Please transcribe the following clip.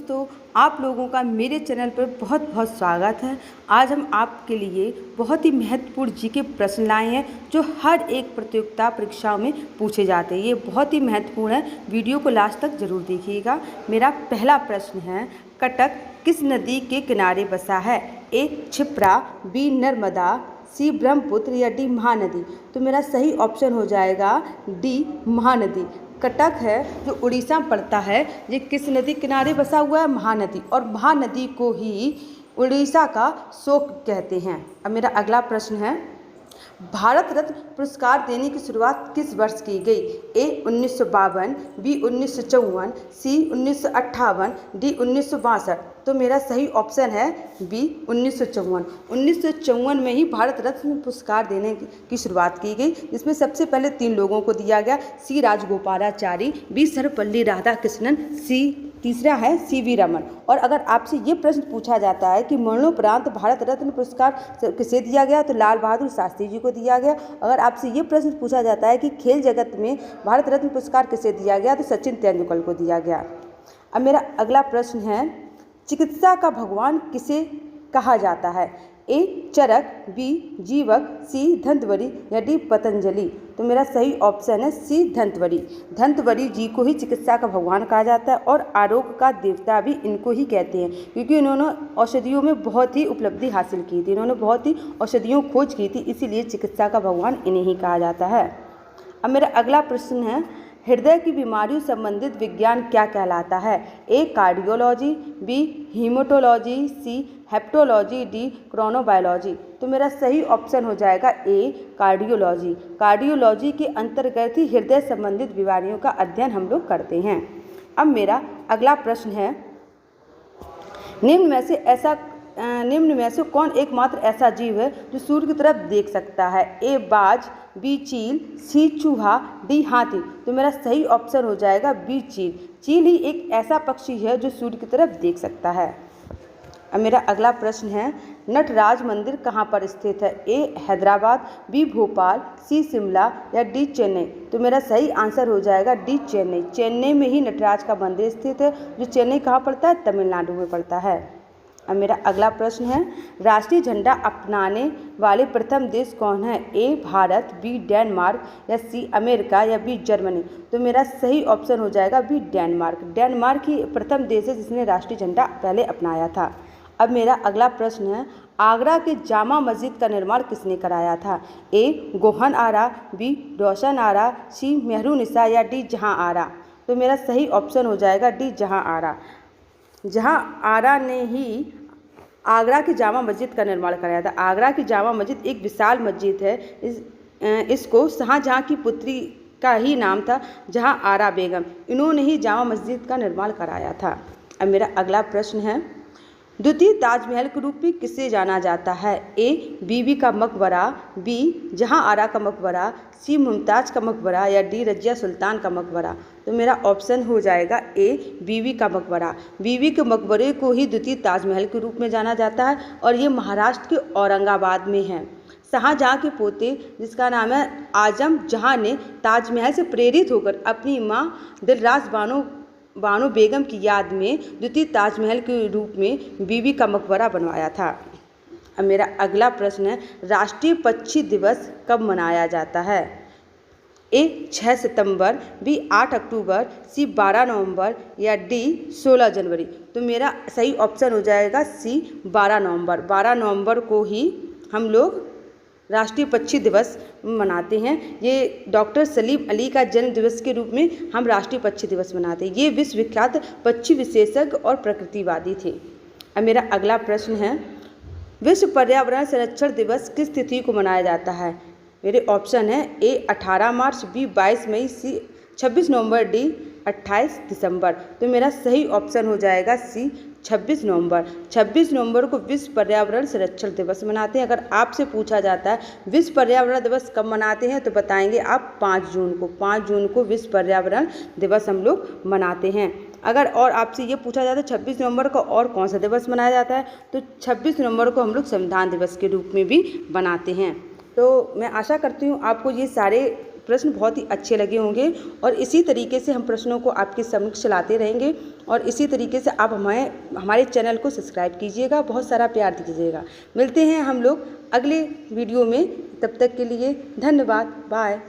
दोस्तों, आप लोगों का मेरे चैनल पर बहुत बहुत स्वागत है। आज हम आपके लिए बहुत ही महत्वपूर्ण जीके प्रश्न लाए हैं जो हर एक प्रतियोगिता परीक्षाओं में पूछे जाते हैं। ये बहुत ही महत्वपूर्ण है, वीडियो को लास्ट तक जरूर देखिएगा। मेरा पहला प्रश्न है, कटक किस नदी के किनारे बसा है? ए क्षिप्रा, बी नर्मदा, सी ब्रह्मपुत्र या डी महानदी। तो मेरा सही ऑप्शन हो जाएगा डी महानदी। कटक है जो उड़ीसा में पड़ता है, ये किस नदी किनारे बसा हुआ है? महानदी। और महानदी को ही उड़ीसा का शोक कहते हैं। अब मेरा अगला प्रश्न है, भारत रत्न पुरस्कार देने की शुरुआत किस वर्ष की गई? ए 1952, बी 1954, सी 1958, डी 1962। तो मेरा सही ऑप्शन है बी 1954। 1954 में ही भारत रत्न पुरस्कार देने की शुरुआत की गई, जिसमें सबसे पहले 3 लोगों को दिया गया, सी राजगोपालाचारी, बी सर्वपल्ली राधाकृष्णन, सी तीसरा है सीवी रमन। और अगर आपसे ये प्रश्न पूछा जाता है कि मरणोपरांत भारत रत्न पुरस्कार किसे दिया गया, तो लाल बहादुर शास्त्री जी को दिया गया। अगर आपसे ये प्रश्न पूछा जाता है कि खेल जगत में भारत रत्न पुरस्कार किसे दिया गया, तो सचिन तेंदुलकर को दिया गया। अब मेरा अगला प्रश्न है, चिकित्सा का भगवान किसे कहा जाता है? ए चरक, बी जीवक, सी धंतवरी या डी पतंजलि। तो मेरा सही ऑप्शन है सी धंतवरी। धंतवरी जी को ही चिकित्सा का भगवान कहा जाता है और आरोग्य का देवता भी इनको ही कहते हैं, क्योंकि इन्होंने औषधियों में बहुत ही उपलब्धि हासिल की थी। इन्होंने बहुत ही औषधियों खोज की थी, इसीलिए चिकित्सा का भगवान इन्हें ही कहा जाता है। अब मेरा अगला प्रश्न है, हृदय की बीमारियों संबंधित विज्ञान क्या कहलाता है? ए कार्डियोलॉजी, बी हीमेटोलॉजी, सी हेप्टोलॉजी, डी क्रोनोबायोलॉजी। तो मेरा सही ऑप्शन हो जाएगा ए कार्डियोलॉजी। कार्डियोलॉजी के अंतर्गत ही हृदय संबंधित बीमारियों का अध्ययन हम लोग करते हैं। अब मेरा अगला प्रश्न है, निम्न में से कौन एकमात्र ऐसा जीव है जो सूर्य की तरफ देख सकता है? ए बाज, बी चील, सी चूहा, डी हाथी। तो मेरा सही ऑप्शन हो जाएगा बी चील। चील ही एक ऐसा पक्षी है जो सूर्य की तरफ देख सकता है। अब मेरा अगला प्रश्न है, नटराज मंदिर कहाँ पर स्थित है? ए हैदराबाद, बी भोपाल, सी शिमला या डी चेन्नई। तो मेरा सही आंसर हो जाएगा डी चेन्नई। चेन्नई में ही नटराज का मंदिर स्थित है, जो चेन्नई कहाँ पड़ता है? तमिलनाडु में पड़ता है। अब मेरा अगला प्रश्न है, राष्ट्रीय झंडा अपनाने वाले प्रथम देश कौन है? ए भारत, बी डेनमार्क या सी अमेरिका या बी जर्मनी। तो मेरा सही ऑप्शन हो जाएगा बी डेनमार्क। डेनमार्क ही प्रथम देश है जिसने राष्ट्रीय झंडा पहले अपनाया था। अब मेरा अगला प्रश्न है, आगरा के जामा मस्जिद का निर्माण किसने कराया था? ए गोहन आरा, बी रोशन आरा, सी मेहरुनिसा या डी जहां आरा। तो मेरा सही ऑप्शन हो जाएगा डी जहां आरा। जहां आरा ने ही आगरा की जामा मस्जिद का निर्माण कराया था। आगरा की जामा मस्जिद एक विशाल मस्जिद है। इसको शाहजहां की पुत्री का ही नाम था, जहां आरा बेगम। इन्होंने ही जामा मस्जिद का निर्माण कराया था। अब मेरा अगला प्रश्न है, द्वितीय ताजमहल के रूप में किसे जाना जाता है? ए बीबी का मकबरा, बी जहां आरा का मकबरा, सी मुमताज़ का मकबरा या डी रजिया सुल्तान का मकबरा। तो मेरा ऑप्शन हो जाएगा ए बीबी का मकबरा। बीबी के मकबरे को ही द्वितीय ताजमहल के रूप में जाना जाता है और ये महाराष्ट्र के औरंगाबाद में है। शाहजहां के पोते जिसका नाम है आजम जहां ने ताजमहल से प्रेरित होकर अपनी माँ दिलरास बानो बेगम की याद में द्वितीय ताजमहल के रूप में बीबी का मकबरा बनवाया था। अब मेरा अगला प्रश्न है, राष्ट्रीय पक्षी दिवस कब मनाया जाता है? ए 6 सितंबर, बी 8 अक्टूबर, सी 12 नवंबर या डी 16 जनवरी। तो मेरा सही ऑप्शन हो जाएगा सी 12 नवंबर। 12 नवंबर को ही हम लोग राष्ट्रीय पक्षी दिवस मनाते हैं। ये डॉक्टर सलीम अली का जन्म दिवस के रूप में हम राष्ट्रीय पक्षी दिवस मनाते हैं। ये विश्वविख्यात पक्षी विशेषज्ञ और प्रकृतिवादी थे। अब मेरा अगला प्रश्न है, विश्व पर्यावरण संरक्षण दिवस किस तिथि को मनाया जाता है? मेरे ऑप्शन है ए 18 मार्च, बी 22 मई, सी 26 नवंबर, डी 28 दिसंबर। तो मेरा सही ऑप्शन हो जाएगा सी 26 नवंबर। 26 नवंबर को विश्व पर्यावरण संरक्षण दिवस मनाते हैं। अगर आपसे पूछा जाता है विश्व पर्यावरण दिवस कब मनाते हैं, तो बताएंगे आप 5 जून को। 5 जून को विश्व पर्यावरण दिवस हम लोग मनाते हैं। अगर और आपसे ये पूछा जाता है 26 नवंबर को और कौन सा दिवस मनाया जाता है, तो 26 नवंबर को हम लोग संविधान दिवस के रूप में भी मनाते हैं। तो मैं आशा करती हूँ आपको ये सारे प्रश्न बहुत ही अच्छे लगे होंगे और इसी तरीके से हम प्रश्नों को आपके समक्ष चलाते रहेंगे और इसी तरीके से आप हमारे चैनल को सब्सक्राइब कीजिएगा, बहुत सारा प्यार दीजिएगा। मिलते हैं हम लोग अगले वीडियो में, तब तक के लिए धन्यवाद, बाय।